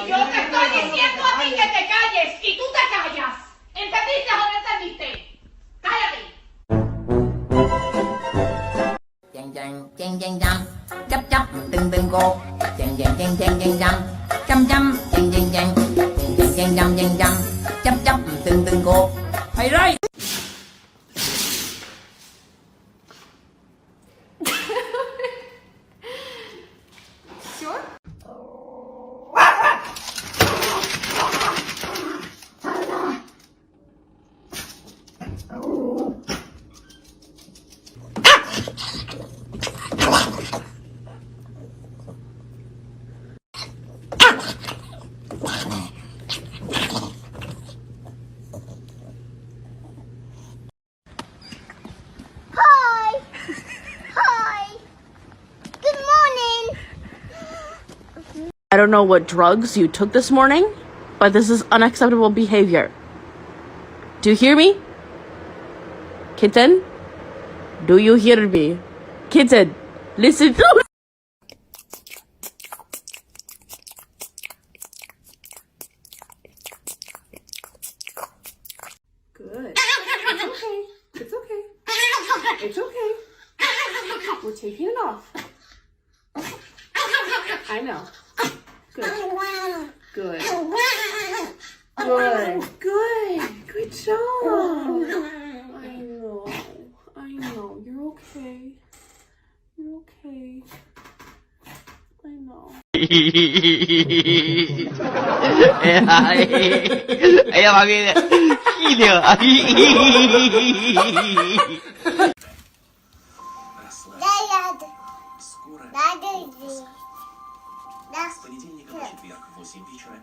Yo te estoy diciendo a ti que te calles y tú te callas. ¿Entendiste o no entendiste? Cállate. Chang chang chang chang chang, chắp chắp từng từng cô. Chang chang chang chang chang chang, chăm chăm chang chang chang, chang chang chang chang chang, chắp chắp từng từng cô. Hay rồi. I don't know what drugs you took this morning, but this is unacceptable behavior. Do you hear me? Kitten? Do you hear me? Kitten, listen to me. Good. It's okay. It's okay. We're taking it off. I know. Good. Good. Good. Good. Good job. I know. I know. You're okay. You're okay. I know. Ella va bien. С понедельника по четверг в 8 вечера.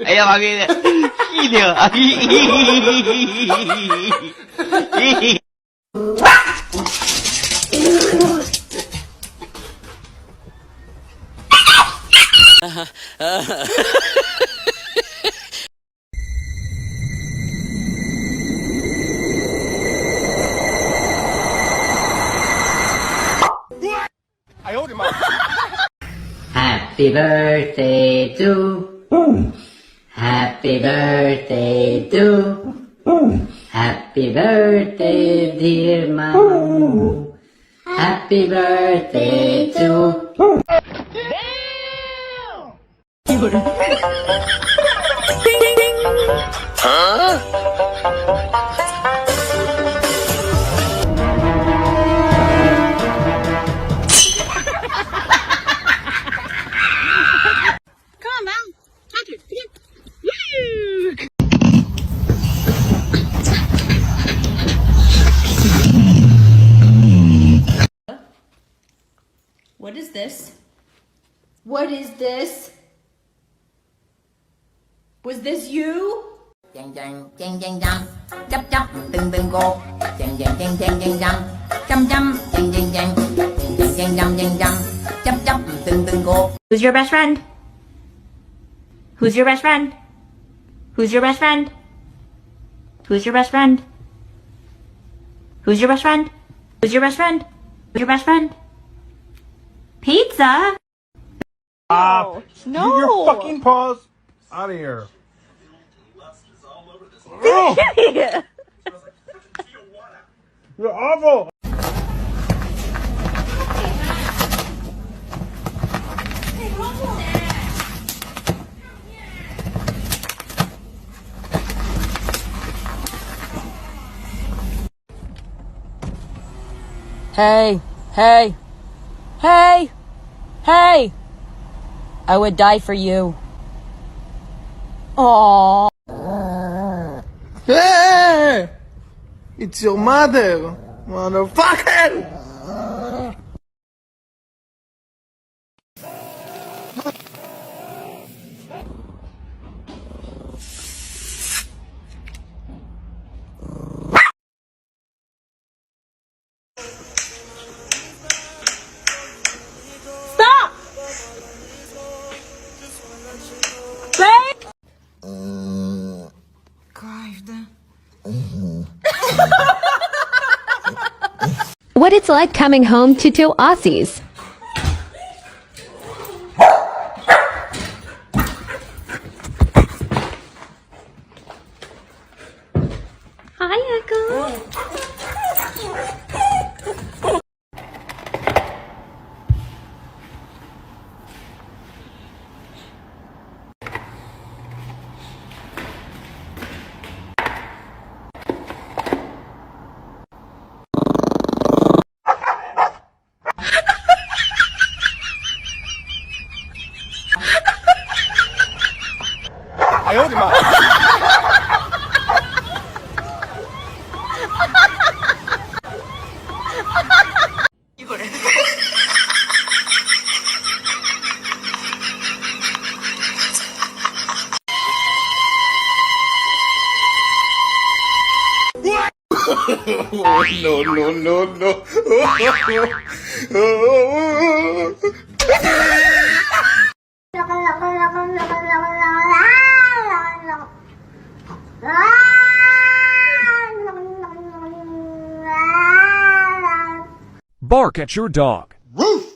Ella va bien. Happy birthday to Happy birthday to Happy birthday dear mom Happy birthday to. What is this? What is this? Was this you? Chàng chàng chàng chàng chăm, chắp chắp từng từng cột. Chàng chàng chàng chàng chàng chăm, chăm chăm chàng chàng chàng, chàng chàng chăm chàng chăm, chắp chắp từng từng cột. Who's your best friend? Who's your best friend? Who's your best friend? Who's your best friend? Who's your best friend? Who's your best friend? Who's your best friend? Pizza? No. Get your fucking paws out of here. Oh, you're awful. Hey, hey, hey, hey! I would die for you. Aww. Hey! It's your mother, motherfucker! Stop! Babe! What it's like coming home to two Aussies. Hi, Echo. No, no, no, no. Bark at your dog. Roof!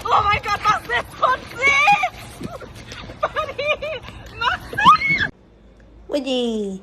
Oh my God, was das von sich? Buddy, mach Woody.